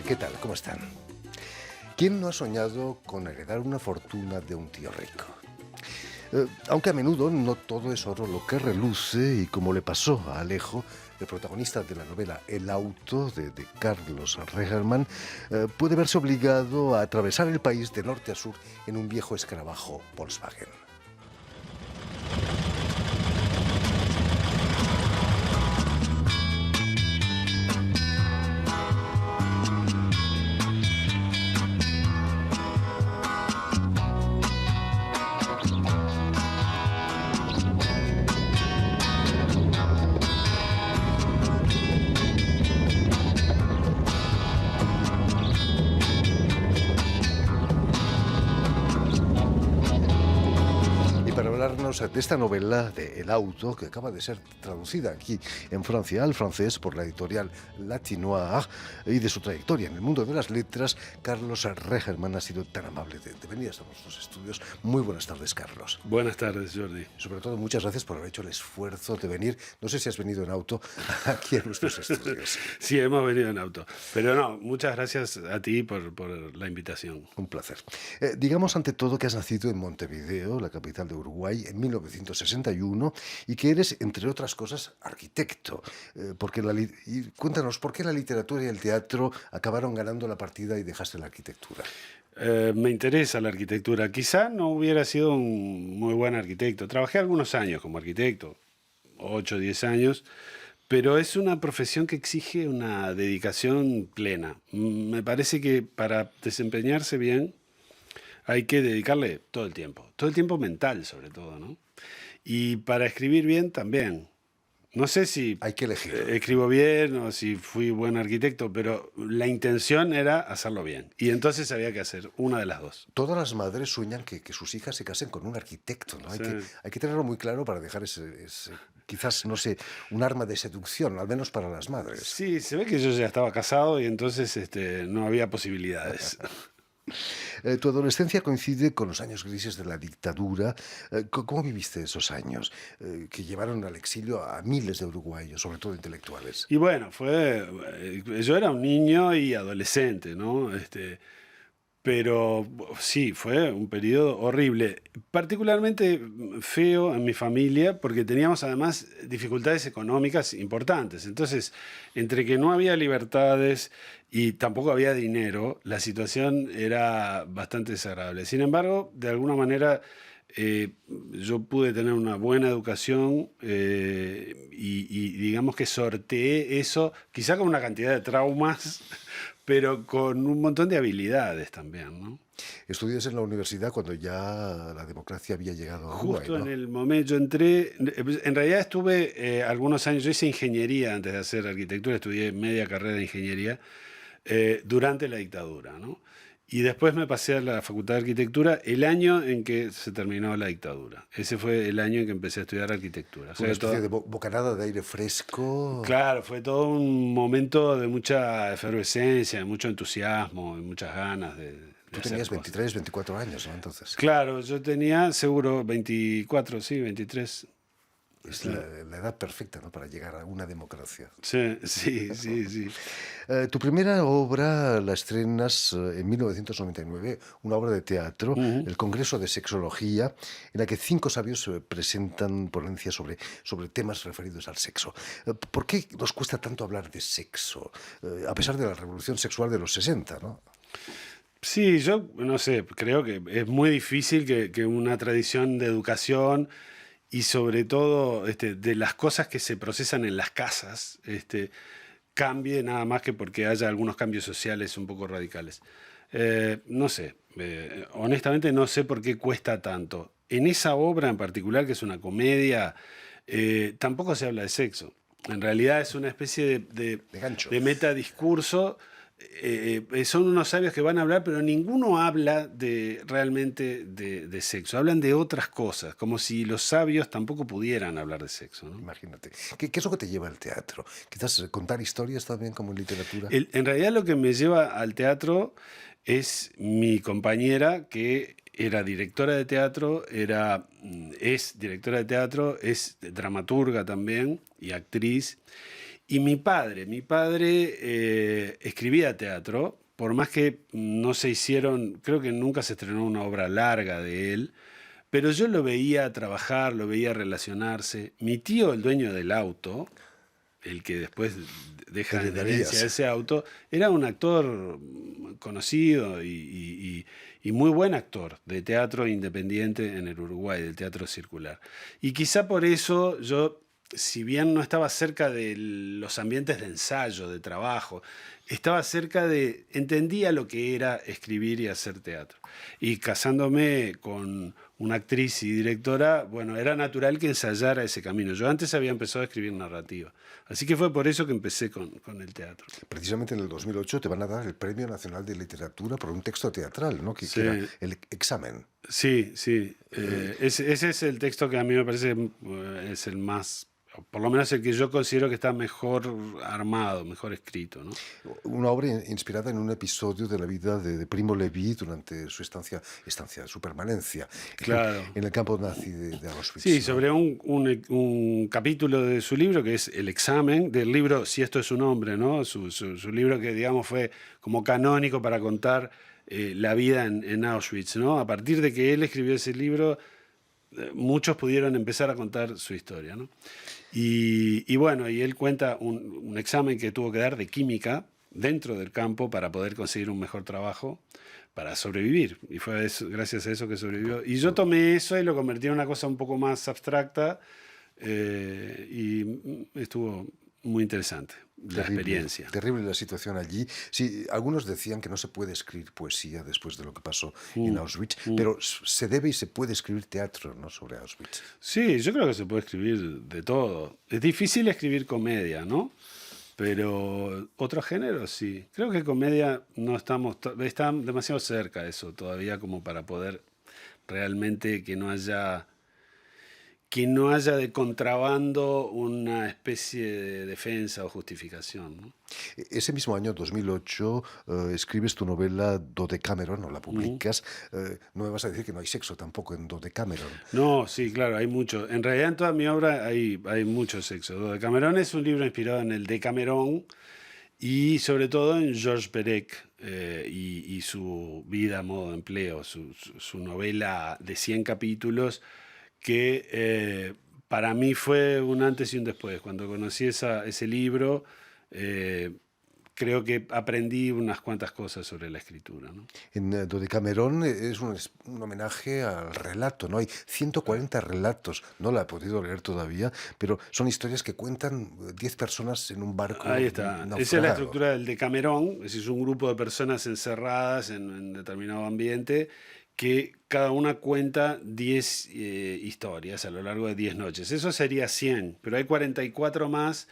¿qué tal? ¿Cómo están? ¿Quién no ha soñado con heredar una fortuna de un tío rico? Aunque a menudo no todo es oro lo que reluce, y como le pasó a Alejo, el protagonista de la novela El auto de Carlos Regerman, puede verse obligado a atravesar el país de norte a sur en un viejo escarabajo Volkswagen. Para hablarnos de esta novela de El auto, que acaba de ser traducida aquí en Francia al francés por la editorial Latinoir, y de su trayectoria en el mundo de las letras, Carlos Regerman ha sido tan amable de venir hasta nuestros estudios. Muy buenas tardes, Carlos. Buenas tardes, Jordi. Sobre todo, muchas gracias por haber hecho el esfuerzo de venir. No sé si has venido en auto aquí a nuestros estudios. Sí, hemos venido en auto. Pero no, muchas gracias a ti por la invitación. Un placer. Digamos ante todo que has nacido en Montevideo, la capital de Uruguay, en 1961, y que eres, entre otras cosas, arquitecto. Y cuéntanos, ¿por qué la literatura y el teatro acabaron ganando la partida y dejaste la arquitectura? Me interesa la arquitectura. Quizá no hubiera sido un muy buen arquitecto. Trabajé algunos años como arquitecto, 8 o 10 años, pero es una profesión que exige una dedicación plena. Me parece que para desempeñarse bien hay que dedicarle todo el tiempo mental sobre todo, ¿no? Y para escribir bien también. No sé si Hay que elegir. escribo bien o si fui buen arquitecto, pero la intención era hacerlo bien. Y entonces había que hacer una de las dos. Todas las madres sueñan que sus hijas se casen con un arquitecto, ¿no? Sí. Hay que tenerlo muy claro para dejar quizás, no sé, un arma de seducción, al menos para las madres. Sí, se ve que yo ya estaba casado y entonces no había posibilidades. Tu adolescencia coincide con los años grises de la dictadura. ¿Cómo viviste esos años que llevaron al exilio a miles de uruguayos, sobre todo intelectuales? Y bueno, yo era un niño y adolescente, ¿no? Pero sí, fue un periodo horrible, particularmente feo en mi familia, porque teníamos además dificultades económicas importantes. Entonces, entre que no había libertades y tampoco había dinero, la situación era bastante desagradable. Sin embargo, de alguna manera, yo pude tener una buena educación y digamos que sorteé eso, quizá con una cantidad de traumas, pero con un montón de habilidades también, ¿no? Estudias en la universidad cuando ya la democracia había llegado a Uruguay, Justo ¿no? en el momento, yo entré, en realidad estuve algunos años, yo hice ingeniería antes de hacer arquitectura, estudié media carrera de ingeniería durante la dictadura, ¿no? Y después me pasé a la Facultad de Arquitectura el año en que se terminó la dictadura. Ese fue el año en que empecé a estudiar arquitectura. O sea, Una especie de bocanada de aire fresco. claro, fue todo un momento de mucha efervescencia, de mucho entusiasmo, y muchas ganas de Tú hacer tenías cosas. 23, 24 años, ¿no? Entonces, Claro, yo tenía seguro 24, sí, 23. es la edad perfecta, ¿no?, para llegar a una democracia. Sí, sí, sí, sí. Tu primera obra la estrenas en 1999, una obra de teatro, Ujú. el Congreso de Sexología, en la que 5 sabios presentan ponencias sobre temas referidos al sexo. ¿Por qué nos cuesta tanto hablar de sexo, a pesar de la revolución sexual de los 60, ¿no? Sí, yo no sé, creo que es muy difícil que una tradición de educación y sobre todo de las cosas que se procesan en las casas, cambie nada más que porque haya algunos cambios sociales un poco radicales. No sé, honestamente no sé por qué cuesta tanto. En esa obra en particular, que es una comedia, tampoco se habla de sexo. En realidad es una especie De gancho. de metadiscurso. Son unos sabios que van a hablar, pero ninguno habla realmente de sexo. Hablan de otras cosas, como si los sabios tampoco pudieran hablar de sexo, ¿no? Imagínate. ¿Qué es lo que te lleva al teatro? Quizás contar historias también, como en literatura. En realidad lo que me lleva al teatro es mi compañera, que era directora de teatro, es directora de teatro, es dramaturga también y actriz. Y mi padre escribía teatro, por más que no se hicieron, creo que nunca se estrenó una obra larga de él, pero yo lo veía trabajar, lo veía relacionarse. Mi tío, el dueño del auto, el que después deja en herencia Heredarías. ese auto, era un actor conocido y muy buen actor de teatro independiente en el Uruguay, del teatro circular. Y quizá por eso yo, si bien no estaba cerca de los ambientes de ensayo, de trabajo, estaba cerca de, entendía lo que era escribir y hacer teatro. Y casándome con una actriz y directora, bueno, era natural que ensayara ese camino. Yo antes había empezado a escribir narrativa. Así que fue por eso que empecé con el teatro. Precisamente en el 2008 te van a dar el Premio Nacional de Literatura por un texto teatral, ¿no? Que era Sí, el examen. sí, sí. Eh, Ese es el texto que a mí me parece es el más, o por lo menos el que yo considero que está mejor armado, mejor escrito, ¿no? una obra inspirada en un episodio de la vida de Primo Levi durante su su permanencia Claro. en el campo nazi de Sí, Auschwitz, ¿no? sobre un capítulo de su libro que es El examen, del libro Si esto es un hombre, ¿no? Su libro que, digamos, fue como canónico para contar la vida en Auschwitz, ¿no? A partir de que él escribió ese libro, muchos pudieron empezar a contar su historia, ¿no? Y bueno, y él cuenta un examen que tuvo que dar de química dentro del campo para poder conseguir un mejor trabajo, para sobrevivir. Y fue gracias a eso que sobrevivió. Y yo tomé eso y lo convertí en una cosa un poco más abstracta y estuvo muy interesante la Terrible, experiencia. terrible la situación allí. Sí, algunos decían que no se puede escribir poesía después de lo que pasó en Mm, Auschwitz, mm. pero se debe y se puede escribir teatro, ¿no? Sobre Auschwitz. Sí, yo creo que se puede escribir de todo. Es difícil escribir comedia, ¿no? Pero otros géneros sí. Creo que comedia no estamos, está demasiado cerca de eso todavía como para poder realmente que no haya de contrabando una especie de defensa o justificación, ¿no? Ese mismo año, 2008, escribes tu novela Dodecameron, o la Ujú. publicas. No me vas a decir que no hay sexo tampoco en Dodecameron. No, sí, claro, hay mucho. En realidad en toda mi obra hay mucho sexo. Decamerón es un libro inspirado en el Decamerón y sobre todo en Georges Perec y su vida, modo de empleo, su novela de 100 capítulos que para mí fue un antes y un después. Cuando conocí ese libro, eh, creo que aprendí unas cuantas cosas sobre la escritura, ¿no? En Dodecameron es un homenaje al relato, ¿no? Hay Claro. 140 relatos, no la he podido leer todavía, pero son historias que cuentan 10 personas en un Ahí barco está. Esa es la naufragado. estructura del Decamerón, es decir, es un grupo de personas encerradas en determinado ambiente que cada una cuenta 10 historias a lo largo de 10 noches. Eso sería 100, pero hay 44 más.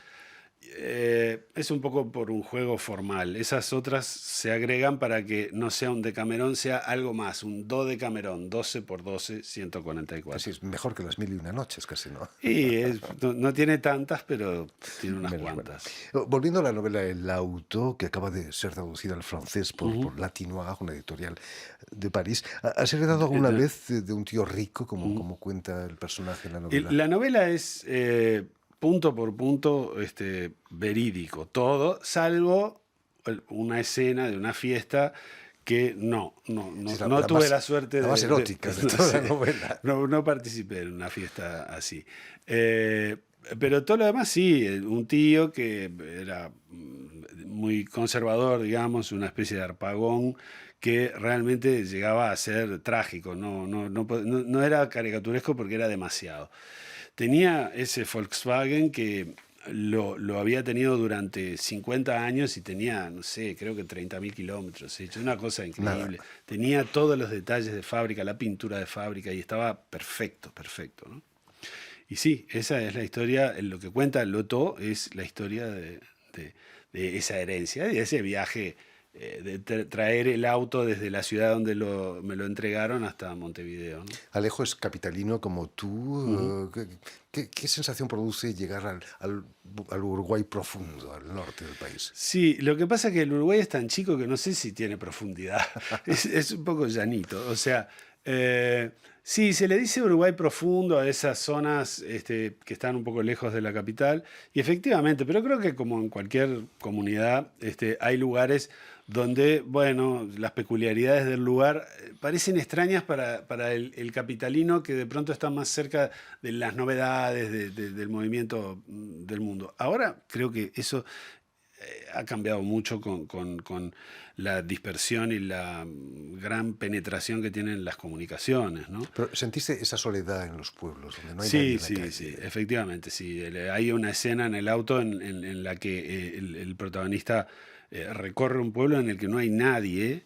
Es un poco por un juego formal. Esas otras se agregan para que no sea un Decamerón, sea algo más, un dodecamerón, 12 por 12, Casi 144. es mejor que las mil y una noches, casi, ¿no? Y no tiene tantas, pero tiene unas Menos mal. cuantas. Volviendo a la novela El auto, que acaba de ser traducida al francés Ujú. por Latinois, una editorial de París, ¿has heredado De- alguna de- vez de un tío rico, ujú. como cuenta el personaje en la Y novela? la novela es punto por punto verídico, todo, salvo una escena de una fiesta que no, no, Sí, no, es no tuve la suerte la más erótica de no toda la sé, novela. no participé en una fiesta así. Eh, pero todo lo demás sí, un tío que era muy conservador, digamos, una especie de arpagón que realmente llegaba a ser trágico, no era caricaturesco porque era demasiado. Tenía ese Volkswagen que lo había tenido durante 50 años y tenía, no sé, creo que 30.000 kilómetros. Hecho una cosa Nada. increíble. Tenía todos los detalles de fábrica, la pintura de fábrica y estaba perfecto, perfecto, ¿no? Y sí, esa es la historia, en lo que cuenta Loto es la historia de- de esa herencia, de ese viaje, de traer el auto desde la ciudad donde me lo entregaron hasta Montevideo, ¿no? Alejo es capitalino como Ujú. tú. ¿Qué sensación produce llegar al Uruguay profundo, al norte del país? Sí, lo que pasa es que el Uruguay es tan chico que no sé si tiene profundidad. Es un poco llanito. O sea, Sí, se le dice Uruguay profundo a esas zonas que están un poco lejos de la capital, y efectivamente, pero creo que como en cualquier comunidad, hay lugares donde, bueno, las peculiaridades del lugar parecen extrañas para el capitalino que de pronto está más cerca de las novedades del movimiento del mundo. Ahora creo que eso ha cambiado mucho con la dispersión y la gran penetración que tienen las comunicaciones, ¿no? Pero ¿sentiste esa soledad en los pueblos, donde no hay nadie Sí, en la sí, sí, calle? efectivamente, sí. Hay una escena en el auto en la que el protagonista recorre un pueblo en el que no hay nadie,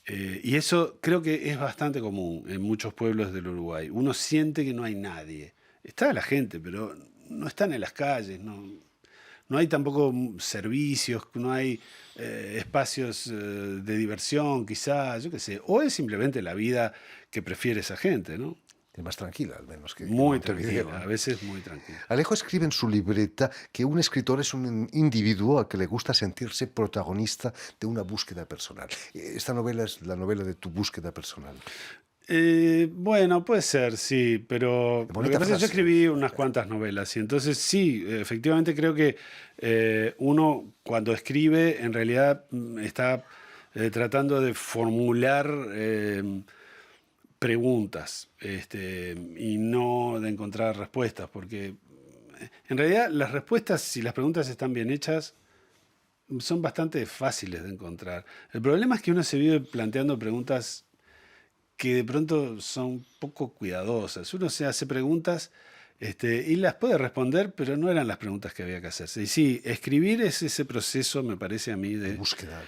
y eso creo que es bastante común en muchos pueblos del Uruguay. Uno siente que no hay nadie. Está la gente, pero no están en las calles, no hay tampoco servicios, no hay espacios de diversión, quizás, yo qué sé. O es simplemente la vida que prefiere esa gente, ¿no? Es más tranquila, al menos, que Muy Montevideo, tranquila, a ¿no? veces muy tranquila. Alejo escribe en su libreta que un escritor es un individuo al que le gusta sentirse protagonista de una búsqueda personal. Esta novela es la novela de tu búsqueda personal. Bueno, puede ser, sí, pero lo que Bonita pasa es que yo frase. escribí unas cuantas novelas y entonces sí, efectivamente creo que uno cuando escribe en realidad está tratando de formular preguntas y no de encontrar respuestas, porque en realidad las respuestas, si las preguntas están bien hechas, son bastante fáciles de encontrar. El problema es que uno se vive planteando preguntas que de pronto son poco cuidadosas. Uno se hace preguntas y las puede responder, pero no eran las preguntas que había que hacerse. Y sí, escribir es ese proceso, me parece a mí, De búsqueda.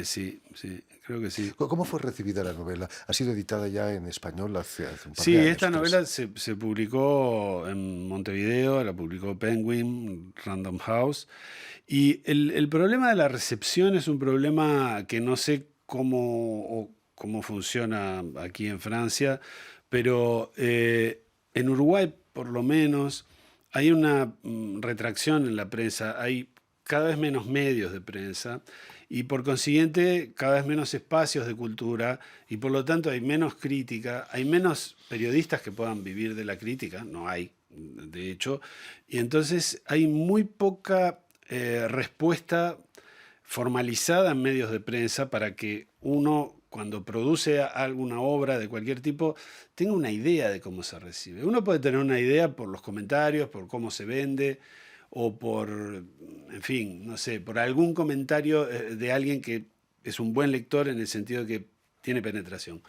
sí, sí, creo que sí. ¿Cómo fue recibida la novela? Ha sido editada ya en español hace un par Sí, de años, esta tres. novela se publicó en Montevideo, la publicó Penguin, Random House, y el problema de la recepción es un problema que no sé cómo funciona aquí en Francia, pero en Uruguay por lo menos hay una retracción en la prensa, hay cada vez menos medios de prensa y por consiguiente cada vez menos espacios de cultura y por lo tanto hay menos crítica, hay menos periodistas que puedan vivir de la crítica, no hay, de hecho, y entonces hay muy poca respuesta formalizada en medios de prensa para que uno, cuando produce alguna obra de cualquier tipo, tenga una idea de cómo se recibe. Uno puede tener una idea por los comentarios, por cómo se vende, o por, en fin, no sé, por algún comentario de alguien que es un buen lector en el sentido de que tiene penetración.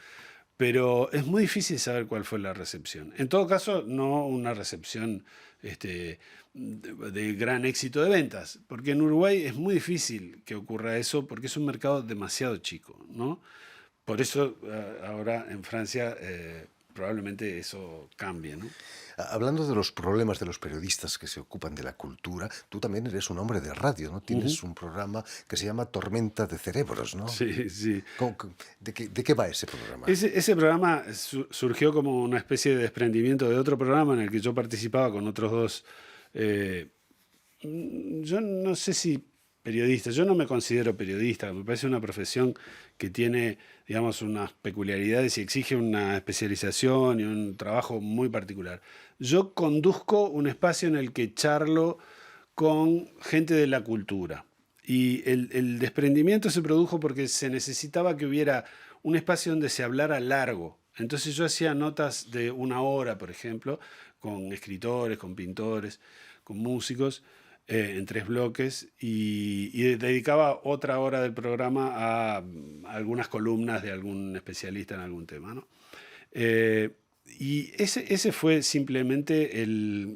Pero es muy difícil saber cuál fue la recepción. En todo caso, no una recepción de gran éxito de ventas, porque en Uruguay es muy difícil que ocurra eso porque es un mercado demasiado chico, ¿no? Por eso ahora en Francia probablemente eso cambie, ¿no? Hablando de los problemas de los periodistas que se ocupan de la cultura, tú también eres un hombre de radio, ¿no? Ujú. Tienes un programa que se llama Tormenta de Cerebros, ¿no? Sí, sí. ¿De qué va ese programa? Ese programa surgió como una especie de desprendimiento de otro programa en el que yo participaba con otros dos. eh, yo no sé si periodista, yo no me considero periodista, me parece una profesión que tiene, digamos, unas peculiaridades y exige una especialización y un trabajo muy particular. Yo conduzco un espacio en el que charlo con gente de la cultura. Y el desprendimiento se produjo porque se necesitaba que hubiera un espacio donde se hablara largo. Entonces yo hacía notas de una hora, por ejemplo, con escritores, con pintores, con músicos, en tres bloques, y dedicaba otra hora del programa a algunas columnas de algún especialista en algún tema, ¿no? Eh, y ese fue simplemente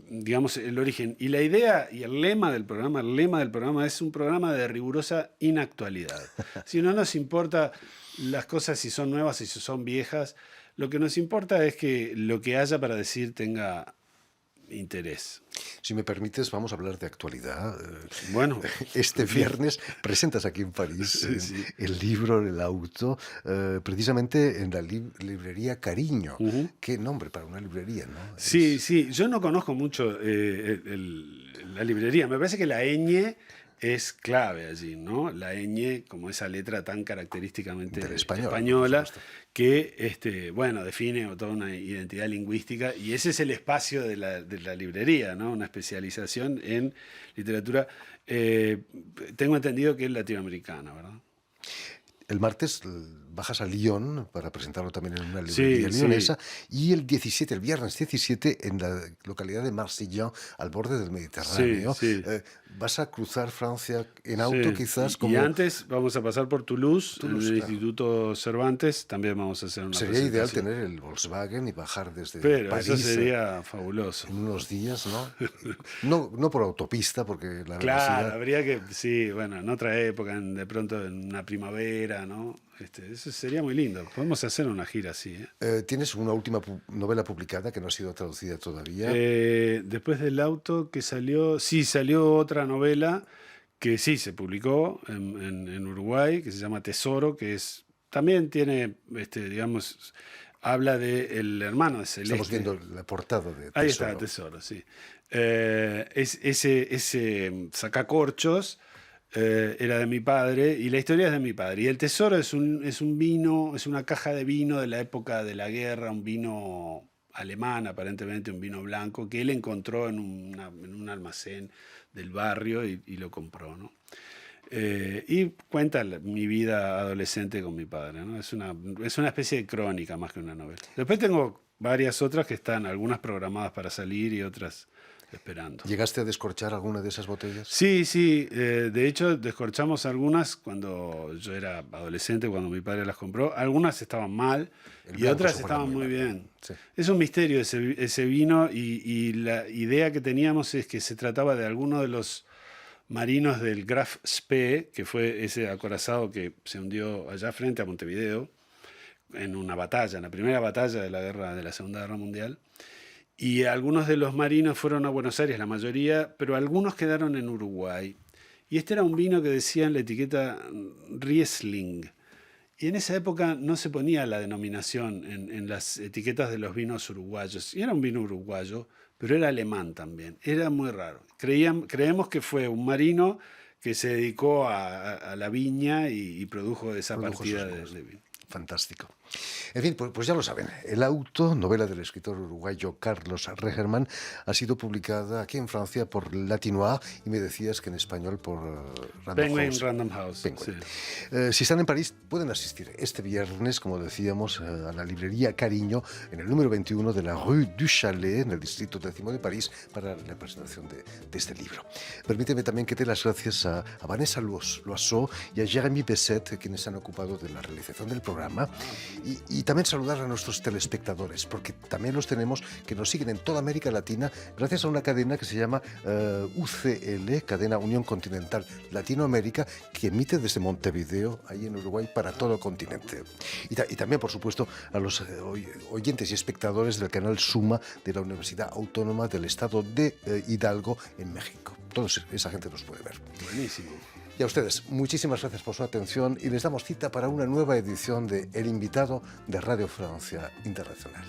digamos, el origen. Y la idea y el lema del programa es un programa de rigurosa inactualidad. Si no nos importa las cosas si son nuevas y si son viejas, lo que nos importa es que lo que haya para decir tenga interés. Si me permites, vamos a hablar de actualidad. Bueno, Este en fin, viernes presentas aquí en París sí, sí. el libro El auto, precisamente en la librería Cariño. Ujú. Qué nombre para una librería, ¿no? Sí, sí, yo no conozco mucho la librería. Me parece que la ñ es clave allí, ¿no? La ñ, como esa letra tan característicamente Del español, española, por supuesto. que bueno, define toda una identidad lingüística, y ese es el espacio de la librería, ¿no? Una especialización en literatura. Tengo entendido que es latinoamericana, ¿verdad? El martes bajas a Lyon para presentarlo también en una librería Sí, leonesa, sí, y el viernes 17, en la localidad de Marcillan, al borde del sí, Mediterráneo. sí. Vas a cruzar Francia en auto, Sí, quizás, y como antes vamos a pasar por Toulouse, en Toulouse, el claro. Instituto Cervantes, también vamos a hacer una Sería ideal presentación. tener el Volkswagen y bajar desde Pero eso París sería fabuloso. en unos días, ¿no? No por autopista, porque la Claro, velocidad... habría que, sí, bueno, en otra época, de pronto en una primavera, ¿no? Eso sería muy lindo. Podemos hacer una gira así, ¿eh? Tienes una última novela publicada que no ha sido traducida todavía. Después del auto que salió, sí, salió otra novela que sí se publicó en Uruguay, que se llama Tesoro, también tiene, digamos, habla del hermano de Estamos Celeste. viendo la portada de Ahí está, Tesoro. Tesoro, sí. Ese sacacorchos era de mi padre, y la historia es de mi padre. Y el Tesoro es un vino, es una caja de vino de la época de la guerra, un vino alemán, aparentemente un vino blanco, que él encontró en un almacén del barrio y lo compró, ¿no? Y cuenta mi vida adolescente con mi padre, ¿no? Es una especie de crónica más que una novela. Después tengo varias otras que están, algunas programadas para salir y otras esperando. ¿Llegaste a descorchar alguna de esas botellas? Sí, sí, de hecho descorchamos algunas cuando yo era adolescente, cuando mi padre las compró. Algunas estaban mal El y blanco otras se guarda estaban muy muy mal. bien. Sí. Es un misterio ese vino, y la idea que teníamos es que se trataba de alguno de los marinos del Graf Spee, que fue ese acorazado que se hundió allá frente a Montevideo en una batalla, en la primera batalla de la Segunda Guerra Mundial. Y algunos de los marinos fueron a Buenos Aires, la mayoría, pero algunos quedaron en Uruguay. Y este era un vino que decía en la etiqueta Riesling. Y en esa época no se ponía la denominación en las etiquetas de los vinos uruguayos. Y era un vino uruguayo, pero era alemán también. Era muy raro. Creemos que fue un marino que se dedicó a la viña y produjo esa partida de vino. Fantástico. En fin, pues ya lo saben. El auto, novela del escritor uruguayo Carlos Regerman, ha sido publicada aquí en Francia por Latinois, y me decías que en español por Random Penguin House. Random House. Penguin. Sí. Si están en París, pueden asistir este viernes, como decíamos, a la librería Cariño, en el número 21 de la Rue du Chalet, en el distrito 10 de París, para la presentación de este libro. Permíteme también que dé las gracias a Vanessa Loiseau y a Jérémy Besset, quienes se han ocupado de la realización del programa, y también saludar a nuestros telespectadores, porque también los tenemos que nos siguen en toda América Latina gracias a una cadena que se llama UCL, Cadena Unión Continental Latinoamérica, que emite desde Montevideo, ahí en Uruguay, para todo el continente. Y también, por supuesto, a los oyentes y espectadores del canal Suma de la Universidad Autónoma del Estado de Hidalgo, en México. Toda esa gente nos puede ver. Buenísimo. Y a ustedes, muchísimas gracias por su atención, y les damos cita para una nueva edición de El Invitado de Radio Francia Internacional.